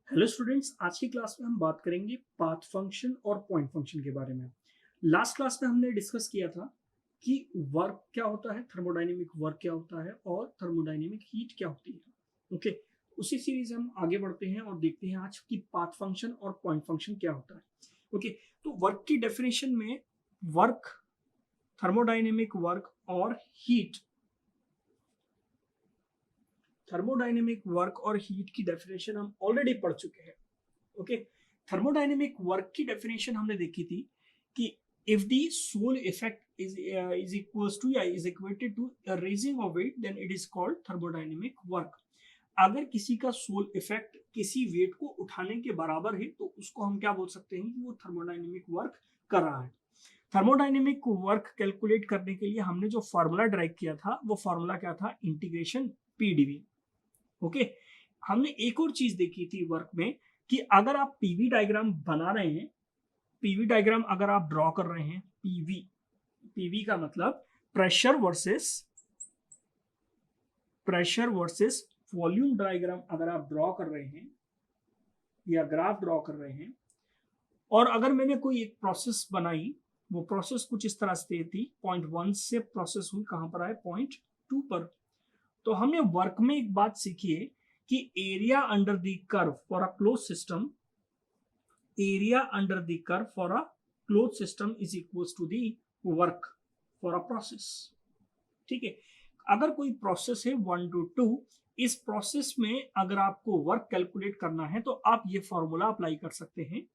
Hello students, आज की class में हम बात करेंगे पाथ फंक्शन और पॉइंट फंक्शन के बारे में। लास्ट क्लास में हमने डिस्कस किया था कि वर्क क्या होता है, थर्मोडायनेमिक वर्क क्या होता है और थर्मोडायनेमिक हीट क्या होती है। ओके, उसी सीरीज हम आगे बढ़ते हैं और देखते हैं आज की पाथ फंक्शन और पॉइंट फंक्शन क्या होता है। ओके, तो वर्क की डेफिनेशन में वर्क, थर्मोडायनेमिक वर्क और हीट, थर्मोडायनेमिक वर्क और हीट की डेफिनेशन हम ऑलरेडी पढ़ चुके हैं। ओके, थर्मोडायनेमिक वर्क की डेफिनेशन हमने देखी थी कि if the Soule effect is equals to या is equated to a raising of weight then it is called thermodynamic work। अगर किसी का सोल इफेक्ट किसी वेट को उठाने के बराबर है तो उसको हम क्या बोल सकते हैं कि वो थर्मोडायनेमिक वर्क कर रहा है। थर्मोडायनेमिक वर्क कैलकुलेट करने के लिए हमने जो फॉर्मूला ड्राइव किया था वो फॉर्मूला क्या था, इंटीग्रेशन पीडीवी। ओके, हमने एक और चीज देखी थी वर्क में कि अगर आप पीवी डायग्राम बना रहे हैं, पीवी डायग्राम अगर आप ड्रॉ कर रहे हैं, पीवी, पीवी का मतलब प्रेशर वर्सेस वॉल्यूम डायग्राम अगर आप ड्रॉ कर रहे हैं या ग्राफ ड्रॉ कर रहे हैं, और अगर मैंने कोई एक प्रोसेस बनाई, वो प्रोसेस कुछ इस तरह से थी, पॉइंट 1 से प्रोसेस हुई कहां पर आए, पॉइंट 2 पर। तो हमने वर्क में एक बात सीखी है कि area under the curve for a close system, area under the curve for a close system is equals to the work for a process. ठीक है, अगर कोई प्रोसेस है 1 to 2, इस प्रोसेस में अगर आपको वर्क कैलकुलेट करना है तो आप ये फॉर्मूला अप्लाई कर सकते हैं,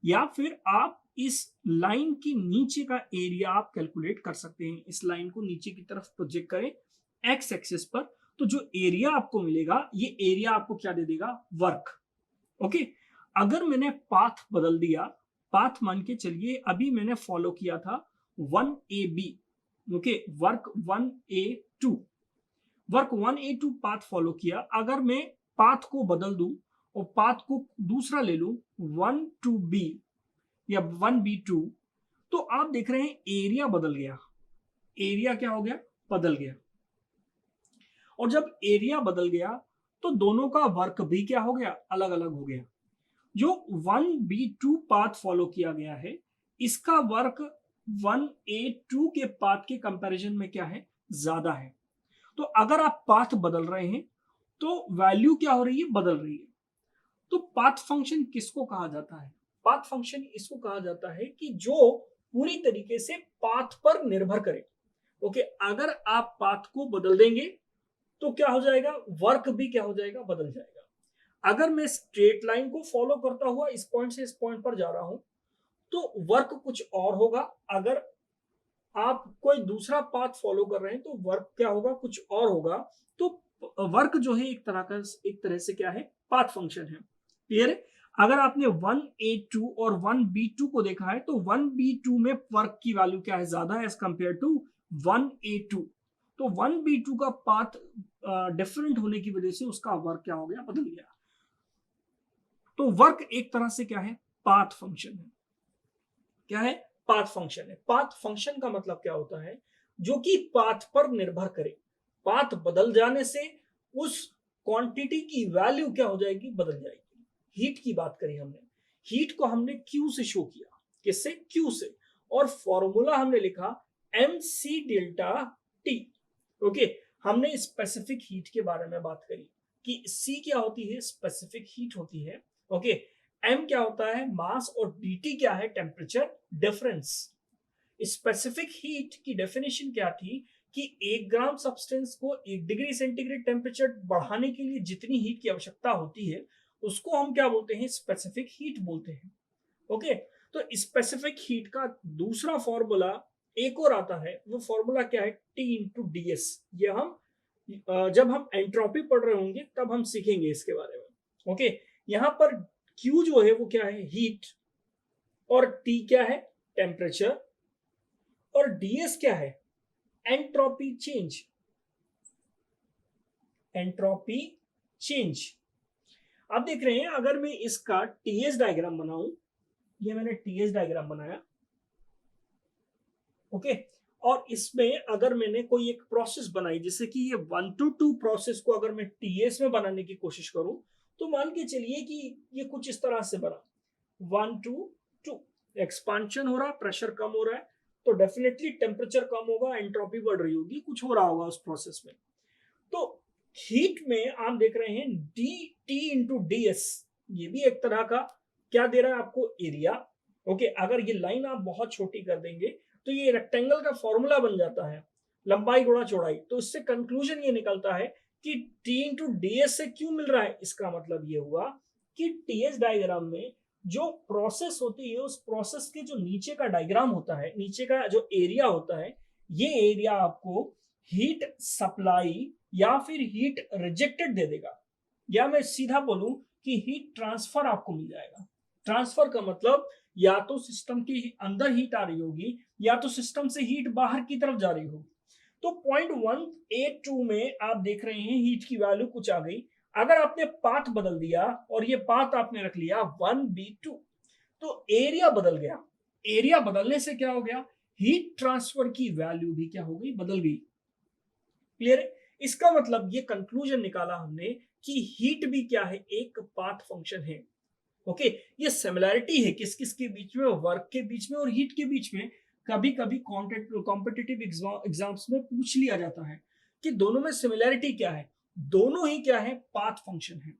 या फिर आप इस लाइन के नीचे का एरिया आप कैलकुलेट कर सकते हैं। इस लाइन को नीचे की तरफ प्रोजेक्ट करें एक्स एक्सिस पर, तो जो एरिया आपको मिलेगा ये एरिया आपको क्या दे देगा, वर्क। ओके, अगर मैंने पाथ बदल दिया, पाथ मान के चलिए अभी मैंने फॉलो किया था 1AB, okay, work 1A2, work 1A2 path follow किया। अगर मैं पाथ को बदल दूं और पाथ को दूसरा ले लूं 1 to B या 1B2, तो आप देख रहे हैं एरिया बदल गया, एरिया क्या हो गया, बदल गया। और जब एरिया बदल गया तो दोनों का वर्क भी क्या हो गया, अलग अलग हो गया। जो 1B2 पाथ फॉलो किया गया है, इसका वर्क 1A2 के पाथ के कंपैरिजन में क्या है, ज्यादा है। तो अगर आप पाथ बदल रहे हैं तो वैल्यू क्या हो रही है, बदल रही है। तो पाथ फंक्शन किसको कहा जाता है, पाथ फंक्शन इसको कहा जाता है कि जो पूरी तरीके से पाथ पर निर्भर करे। ओके, अगर आप पाथ को बदल देंगे तो क्या हो जाएगा, वर्क भी क्या हो जाएगा, बदल जाएगा। अगर मैं स्ट्रेट लाइन को फॉलो करता हुआ इस पॉइंट से इस पॉइंट पर जा रहा हूं तो वर्क कुछ और होगा। अगर आप कोई दूसरा पाथ फॉलो कर रहे हैं तो वर्क क्या होगा, कुछ और होगा। तो वर्क जो है एक तरह से क्या है, पाथ फंक्शन है। क्लियर है। अगर आपने 1A2 और 1B2 को देखा है तो 1B2 में वर्क की वैल्यू क्या है, ज्यादा है एज कंपेयर टू 1A2। तो 1B2 का पाथ डिफरेंट होने की वजह से उसका वर्क क्या हो गया, बदल गया। तो वर्क एक तरह से क्या है, पाथ फंक्शन है। क्या है, पाथ फंक्शन है। पाथ फंक्शन का मतलब क्या होता है, जो कि पाथ पर निर्भर करे। पाथ बदल जाने से उस क्वांटिटी की वैल्यू क्या हो जाएगी, बदल जाएगी। हीट की बात करी हमने, हीट को हमने क्यू से शो किया, किससे, क्यू से, और फॉर्मूला हमने लिखा M C delta T. Okay, हमने स्पेसिफिक हीट के बारे में बात करी कि सी क्या होती है, स्पेसिफिक हीट होती है। ओके, एम क्या होता है, मास, और dt क्या है, टेम्परेचर डिफरेंस। स्पेसिफिक हीट की डेफिनेशन क्या थी कि 1 ग्राम सब्सटेंस को 1 डिग्री सेंटीग्रेड टेम्परेचर बढ़ाने के लिए जितनी हीट की आवश्यकता होती है उसको हम क्या बोलते हैं, स्पेसिफिक हीट बोलते हैं। ओके, तो स्पेसिफिक हीट का दूसरा फॉर्मूला एक और आता है, वो फॉर्मूला क्या है, T × DS। ये हम जब हम एंट्रोपी पढ़ रहे होंगे तब हम सीखेंगे इसके बारे में। ओके, यहाँ पर Q जो है वो क्या है, हीट, और T क्या है, टेम्परेचर, और DS क्या है, एंट्रोपी चेंज, एंट्रोपी चेंज। आप देख रहे हैं अगर मैं इसका TS डायग्राम बनाऊं, ये मैंने TS डायग्राम बनाया। ओके, और इसमें अगर मैंने कोई एक प्रोसेस बनाई, जैसे कि ये 1 to 2 प्रोसेस को अगर मैं TS में बनाने की कोशिश करूं तो मान के चलिए कि ये कुछ इस तरह से बना 1 2 2, एक्सपांशन हो रहा है, प्रेशर कम हो रहा है, तो डेफिनेटली टेम्परेचर कम होगा, एंट्रोपी बढ़ रही होगी, कुछ हो रहा होगा उस प्रोसेस में। तो हीट में आप देख रहे हैं D T into D S, ये भी एक तरह का क्या दे रहा है आपको, एरिया। ओके, अगर ये लाइन आप बहुत छोटी कर देंगे तो ये रेक्टेंगल का फॉर्मूला बन जाता है, लंबाई गुणा चौड़ाई। तो इससे कंक्लूजन ये निकलता है कि टी इंटू डी एस से क्यों मिल रहा है, इसका मतलब ये हुआ कि टीएस डायग्राम में जो प्रोसेस होती है उस प्रोसेस के जो नीचे का डायग्राम होता है, नीचे का जो एरिया होता है, ये एरिया आपको हीट सप्लाई या फिर हीट रिजेक्टेड दे देगा, या मैं सीधा बोलूं कि हीट ट्रांसफर आपको मिल जाएगा। ट्रांसफर का मतलब या तो सिस्टम के अंदर हीट आ रही होगी या तो सिस्टम से हीट बाहर की तरफ जा रही होगी। तो पॉइंट 182 में आप देख रहे हैं हीट की वैल्यू कुछ आ गई। अगर आपने पाथ बदल दिया और ये पाथ आपने रख लिया 1b2, तो एरिया बदल गया। एरिया बदलने से क्या हो गया, हीट ट्रांसफर की वैल्यू भी क्या हो गई, बदल गई। क्लियर है? इसका मतलब ये कंक्लूजन निकाला हमने कि हीट भी क्या है, एक पाथ फंक्शन है। ओके, ये सिमिलैरिटी है किस किस के बीच में, वर्क के बीच में और हीट के बीच में। कभी कभी कॉम्पिटिटिव एग्जाम्स में पूछ लिया जाता है कि दोनों में सिमिलैरिटी क्या है। दोनों ही क्या है, पाथ फंक्शन है।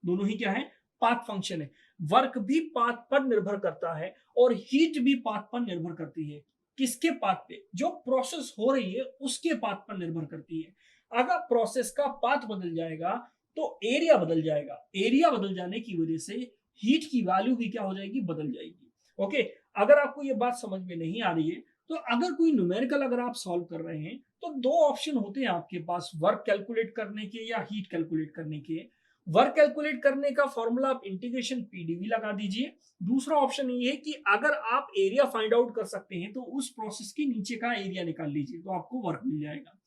दोनों ही क्या है, पाथ फंक्शन है। वर्क भी पाथ पर निर्भर करता है और हीट भी पाथ पर निर्भर करती है। किसके पाथ पे, जो प्रोसेस हो रही है उसके पाथ पर निर्भर करती है। अगर प्रोसेस का पाथ बदल जाएगा तो एरिया बदल जाएगा। एरिया बदल जाने की वजह से हीट की वैल्यू भी क्या हो जाएगी, बदल जाएगी। ओके, अगर आपको ये बात समझ में नहीं आ रही है तो अगर कोई न्यूमेरिकल अगर आप सॉल्व कर रहे हैं तो दो ऑप्शन होते हैं आपके पास, वर्क कैलकुलेट करने के या हीट कैलकुलेट करने के। वर्क कैलकुलेट करने का फॉर्मूला आप इंटीग्रेशन पीडीवी लगा दीजिए। दूसरा ऑप्शन ये है कि अगर आप एरिया फाइंड आउट कर सकते हैं तो उस प्रोसेस के नीचे का एरिया निकाल लीजिए, तो आपको वर्क मिल जाएगा।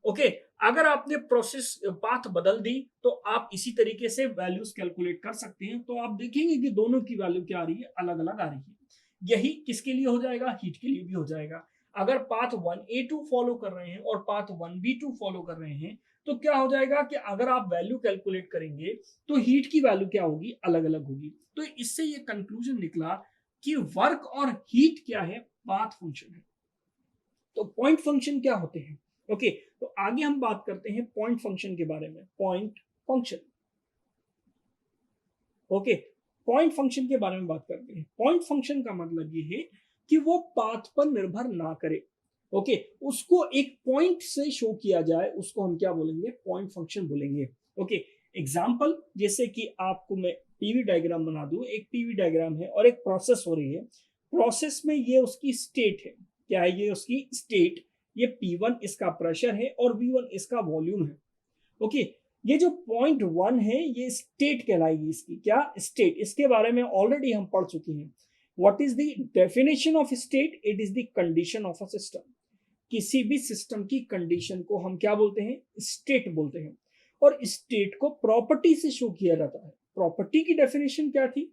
ओके, अगर आपने प्रोसेस पाथ बदल दी तो आप इसी तरीके से वैल्यूज कैलकुलेट कर सकते हैं। तो आप देखेंगे कि दोनों की वैल्यू क्या आ रही है, अलग अलग आ रही है। यही किसके लिए हो जाएगा, हीट के लिए भी हो जाएगा। अगर पाथ 1a2 फॉलो कर रहे हैं और पाथ 1b2 फॉलो कर रहे हैं तो क्या हो जाएगा कि अगर आप वैल्यू कैलकुलेट करेंगे तो हीट की वैल्यू क्या होगी, अलग अलग होगी। तो इससे ये कंक्लूजन निकला कि वर्क और हीट क्या है, पाथ फंक्शन है। तो पॉइंट फंक्शन क्या होते हैं। ओके, तो आगे हम बात करते हैं पॉइंट फंक्शन के बारे में। Point function, okay, point function के बारे में बात करते हैं। पॉइंट फंक्शन का मतलब ये है कि वो पाथ पर निर्भर ना करे। ओके, उसको एक पॉइंट से शो किया जाए, उसको हम क्या बोलेंगे, पॉइंट फंक्शन बोलेंगे। ओके, एग्जांपल जैसे कि आपको मैं पीवी डायग्राम बना दूं, एक पीवी डायग्राम है और एक प्रोसेस हो रही है। प्रोसेस में ये उसकी स्टेट है, क्या है ये उसकी स्टेट, ये P1 इसका प्रेशर है और V1 इसका वॉल्यूम है। ओके, ये जो पॉइंट 1 है ये स्टेट कहलाएगी, इसकी क्या स्टेट, इसके बारे में ऑलरेडी हम पढ़ चुके हैं। What is the definition of state, it is the condition of a system. किसी भी सिस्टम की कंडीशन को हम क्या बोलते हैं, स्टेट बोलते हैं। और स्टेट को प्रॉपर्टी से शो किया जाता है। प्रॉपर्टी की डेफिनेशन क्या थी,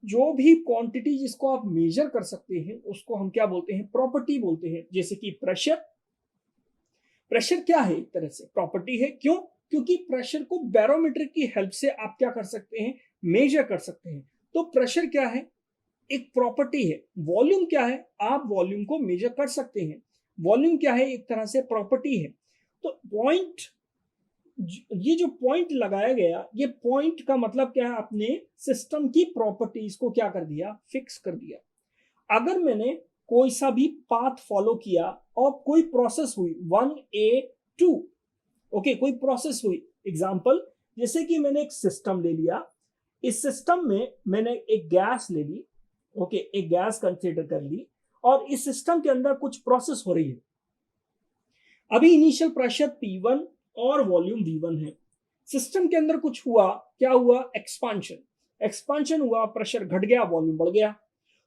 जो भी क्वांटिटी जिसको आप मेजर कर सकते हैं उसको हम क्या बोलते हैं, प्रॉपर्टी बोलते हैं। जैसे कि प्रेशर, प्रेशर क्या है, एक तरह से प्रॉपर्टी है। क्यों, क्योंकि प्रेशर को बैरोमीटर की हेल्प से आप क्या कर सकते हैं, मेजर कर सकते हैं। तो प्रेशर क्या है, एक प्रॉपर्टी है। वॉल्यूम क्या है, आप वॉल्यूम को मेजर कर सकते हैं। वॉल्यूम क्या है, एक तरह से प्रॉपर्टी है। तो पॉइंट, ये जो पॉइंट लगाया गया, ये पॉइंट का मतलब क्या है, आपने सिस्टम की प्रॉपर्टीज को क्या कर दिया, फिक्स कर दिया। अगर मैंने कोई सा भी पाथ फॉलो किया और कोई प्रोसेस हुई 1a2, ओके, कोई प्रोसेस हुई, एग्जांपल जैसे कि मैंने एक सिस्टम ले लिया, इस सिस्टम में मैंने एक गैस ले ली, ओके, एक गैस कंसीडर कर ली और इस सिस्टम के अंदर कुछ प्रोसेस हो रही है। अभी इनिशियल प्रेशर P1 और वॉल्यूम V1 है। सिस्टम के अंदर कुछ हुआ, क्या हुआ, एक्सपांशन, एक्सपांशन हुआ, प्रेशर घट गया, वॉल्यूम बढ़ गया।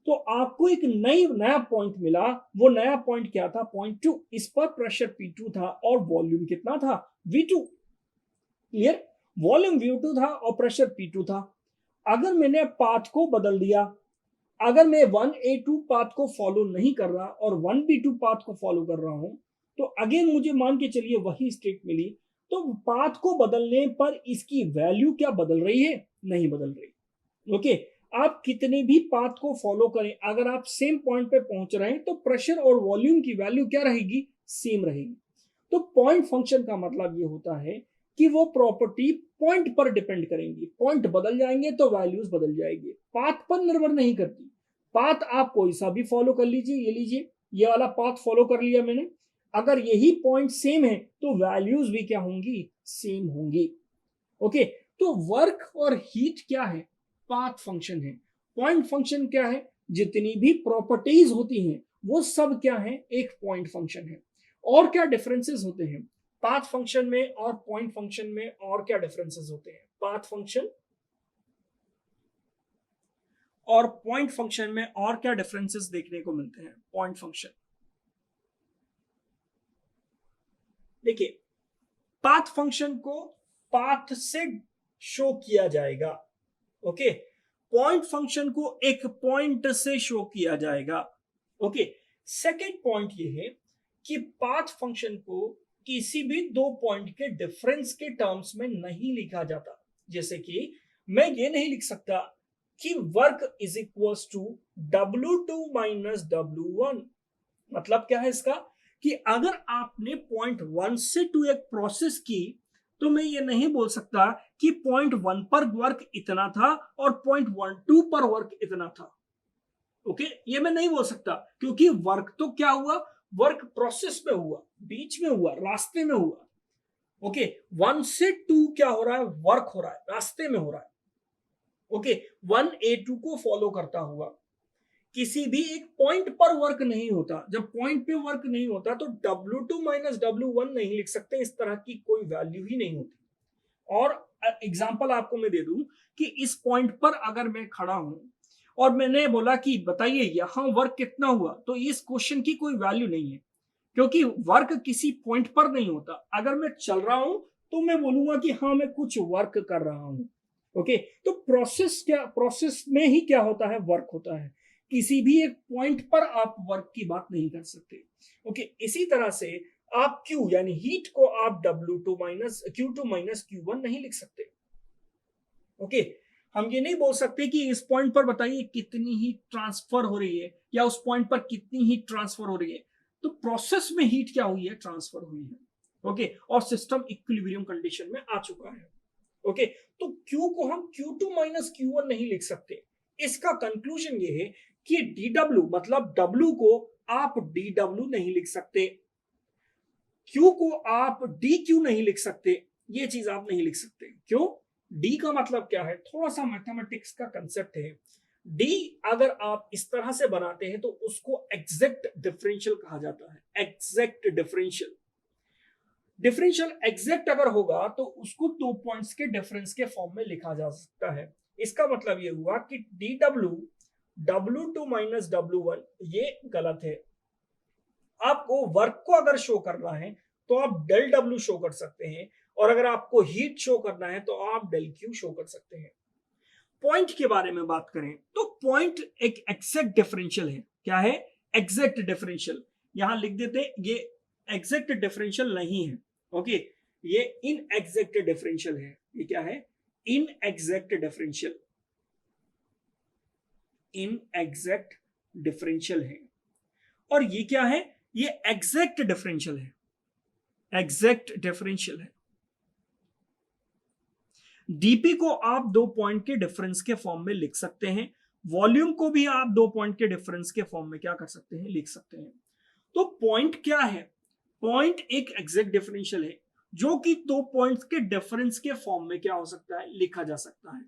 तो आपको एक नया पॉइंट मिला। वो नया पॉइंट क्या था, पॉइंट 2। इस पर प्रेशर P2 था और वॉल्यूम कितना था, V2। क्लियर, वॉल्यूम V2 था और प्रेशर P2 था। अगर मैंने पाथ को बदल दिया, अगर मैं 1a2 पाथ को फॉलो नहीं कर रहा और 1b2 पाथ को फॉलो कर रहा हूं, तो अगेन मुझे मान के चलिए वही स्टेट मिली। तो पाथ को बदलने पर इसकी वैल्यू क्या बदल रही है? नहीं बदल रही। ओके, आप कितने भी पाथ को फॉलो करें, अगर आप सेम पॉइंट पे पहुंच रहे हैं तो प्रेशर और वॉल्यूम की वैल्यू क्या रहेगी? सेम रहेगी। तो पॉइंट फंक्शन का मतलब ये होता है कि वो प्रॉपर्टी पॉइंट पर डिपेंड करेंगी, पॉइंट बदल जाएंगे तो वैल्यूज बदल जाएंगे, पाथ पर निर्भर नहीं करती। पाथ आप कोई सा भी फॉलो कर लीजिए, ये लीजिए, ये वाला पाथ फॉलो कर लिया मैंने, अगर यही पॉइंट सेम है तो वैल्यूज भी क्या होंगी? सेम होंगी। ओके, तो वर्क और हीट क्या है? पाथ फंक्शन है। पॉइंट फंक्शन क्या है? जितनी भी प्रॉपर्टीज होती हैं वो सब क्या है? एक पॉइंट फंक्शन है। और क्या डिफरेंसेस होते हैं पाथ फंक्शन में और पॉइंट फंक्शन में? और क्या डिफरेंसेस होते हैं पाथ फंक्शन और पॉइंट फंक्शन में? और क्या डिफरेंसेस देखने को मिलते हैं पॉइंट फंक्शन? देखिए, पाथ फंक्शन को पाथ से शो किया जाएगा। ओके, पॉइंट फंक्शन को एक पॉइंट से शो किया जाएगा। ओके, सेकेंड पॉइंट ये है कि पाथ फंक्शन को किसी भी दो पॉइंट के डिफरेंस के टर्म्स में नहीं लिखा जाता। जैसे कि मैं ये नहीं लिख सकता कि work is equals to W2 minus W1। मतलब क्या है इसका? कि अगर आपने पॉइंट 1 से 2 एक प्रोसेस की तो मैं ये नहीं बोल सकता कि पॉइंट 1 पर वर्क इतना था और पॉइंट 2 पर वर्क इतना था। ओके, ये मैं नहीं बोल सकता, क्योंकि वर्क तो क्या हुआ? वर्क प्रोसेस में हुआ, बीच में हुआ, रास्ते में हुआ। ओके, 1 से 2 क्या हो रहा है? वर्क हो रहा है, रास्ते में हो रहा है। ओके, 1A2 को फॉलो करता हुआ किसी भी एक पॉइंट पर वर्क नहीं होता। जब पॉइंट पे वर्क नहीं होता तो W2 माइनस W1 नहीं लिख सकते, इस तरह की कोई वैल्यू ही नहीं होती। और एग्जांपल आपको मैं दे दूं कि इस पॉइंट पर अगर मैं खड़ा हूं और मैंने बोला कि बताइए यहां वर्क कितना हुआ, तो इस क्वेश्चन की कोई वैल्यू नहीं है, क्योंकि वर्क किसी पॉइंट पर नहीं होता। अगर मैं चल रहा हूं तो मैं बोलूंगा कि हाँ मैं कुछ वर्क कर रहा हूं। ओके, तो प्रोसेस क्या, प्रोसेस में ही क्या होता है? वर्क होता है। किसी भी एक पॉइंट पर आप वर्क की बात नहीं कर सकते। ओके, इसी तरह से आप Q यानी हीट को आप W2 minus Q2 minus Q1 नहीं लिख सकते। ओके, हम ये नहीं बोल सकते कि इस पॉइंट पर बताइए कितनी हीट ट्रांसफर हो रही है या उस पॉइंट पर कितनी हीट ट्रांसफर हो रही है। तो प्रोसेस में हीट क्या हुई है? ट्रांसफर हुई है। ओके, और सिस्टम इक्विलिब्रियम कंडीशन में आ चुका है। ओके, तो Q को हम Q2 माइनस Q1 नहीं लिख सकते। इसका कंक्लूजन ये है कि dW मतलब W को आप dW नहीं लिख सकते, Q को आप dQ नहीं लिख सकते। ये चीज आप नहीं लिख सकते। क्यों? D का मतलब क्या है? थोड़ा सा मैथमेटिक्स का कंसेप्ट है। D अगर आप इस तरह से बनाते हैं तो उसको एग्जैक्ट डिफरेंशियल कहा जाता है। एग्जैक्ट डिफरेंशियल, डिफरेंशियल एग्जैक्ट अगर होगा तो उसको दो पॉइंट्स के डिफरेंस के फॉर्म में लिखा जा सकता है। इसका मतलब ये हुआ कि dW W2 माइनस W1 ये गलत है। आपको वर्क को अगर शो करना है तो आप डेल W शो कर सकते हैं, और अगर आपको हीट शो करना है तो आप डेल Q शो कर सकते हैं। पॉइंट के बारे में बात करें तो पॉइंट एक एग्जैक्ट डिफरेंशियल है। क्या है? Exact differential. यहां लिख देते, ये एग्जैक्ट डिफरेंशियल नहीं है। ओके, ये इन एग्जैक्ट डिफरेंशियल है। ये क्या है? In exact differential, in exact differential है। और ये क्या है? ये एग्जैक्ट डिफरेंशियल है, एग्जैक्ट डिफरेंशियल है। डीपी को आप दो पॉइंट के डिफरेंस के फॉर्म में लिख सकते हैं, वॉल्यूम को भी आप दो पॉइंट के डिफरेंस के फॉर्म में क्या कर सकते हैं? लिख सकते हैं। तो पॉइंट क्या है? पॉइंट एक एग्जैक्ट डिफरेंशियल है जो कि दो पॉइंट्स के डिफरेंस के फॉर्म में क्या हो सकता है? लिखा जा सकता है।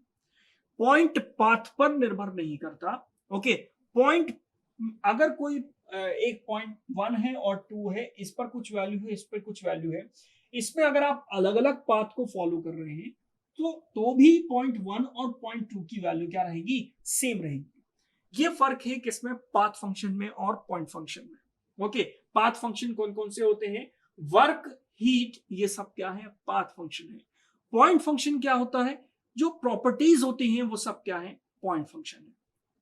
पॉइंट पाथ पर निर्भर नहीं करता। ओके, पॉइंट अगर कोई एक पॉइंट 1 है और 2 है, इस पर कुछ वैल्यू है, इस पर कुछ वैल्यू है, इसमें अगर आप अलग अलग पाथ को फॉलो कर रहे हैं तो भी पॉइंट 1 और पॉइंट 2 की वैल्यू क्या रहेगी? सेम रहेगी। ये फर्क है किसमें? पाथ फंक्शन में और पॉइंट फंक्शन में। ओके, पाथ फंक्शन कौन कौन से होते हैं? वर्क, हीट, ये सब क्या है? पाथ फंक्शन है। पॉइंट फंक्शन क्या होता है? जो प्रॉपर्टीज होती हैं वो सब क्या है? पॉइंट फंक्शन है।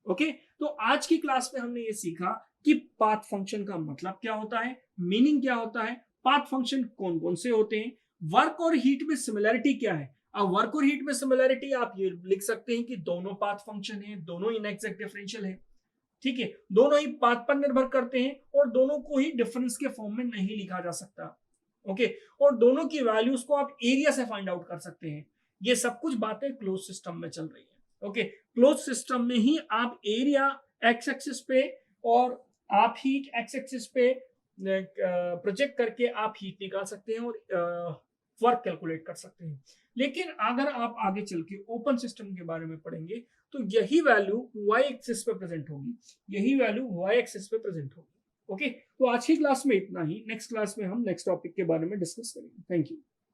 ओके, तो आज की क्लास में हमने ये सीखा कि पाथ फंक्शन का मतलब क्या होता है, मीनिंग क्या होता है, पाथ फंक्शन कौन कौन से होते हैं, वर्क और हीट में सिमिलरिटी क्या है? अब वर्क और हीट में सिमिलरिटी आप ये लिख सकते हैं कि दोनों पाथ फंक्शन है, दोनों इनएग्जैक्ट डिफरेंशियल है, ठीक है, दोनों ही पाथ पर निर्भर करते हैं और दोनों को ही डिफरेंस के फॉर्म में नहीं लिखा जा सकता, ओके, और दोनों की वैल्यूज को आप एरिया से फाइंड आउट कर सकते हैं। ये सब कुछ बातें क्लोज सिस्टम में चल रही है, ओके। क्लोज सिस्टम में ही आप एरिया एक्स एक्सिस पे और आप हीट एक्स एक्सिस पे प्रोजेक्ट करके आप हीट निकाल सकते हैं और वर्क कैलकुलेट कर सकते हैं। लेकिन अगर आप आगे चल के ओपन सिस्टम के बारे में पढ़ेंगे तो यही वैल्यू y एक्सिस पे प्रेजेंट होगी, यही वैल्यू y एक्सिस पे प्रेजेंट होगी, ओके। तो आज की क्लास में इतना ही, नेक्स्ट क्लास में हम नेक्स्ट टॉपिक के बारे में डिस्कस करेंगे। Thank you.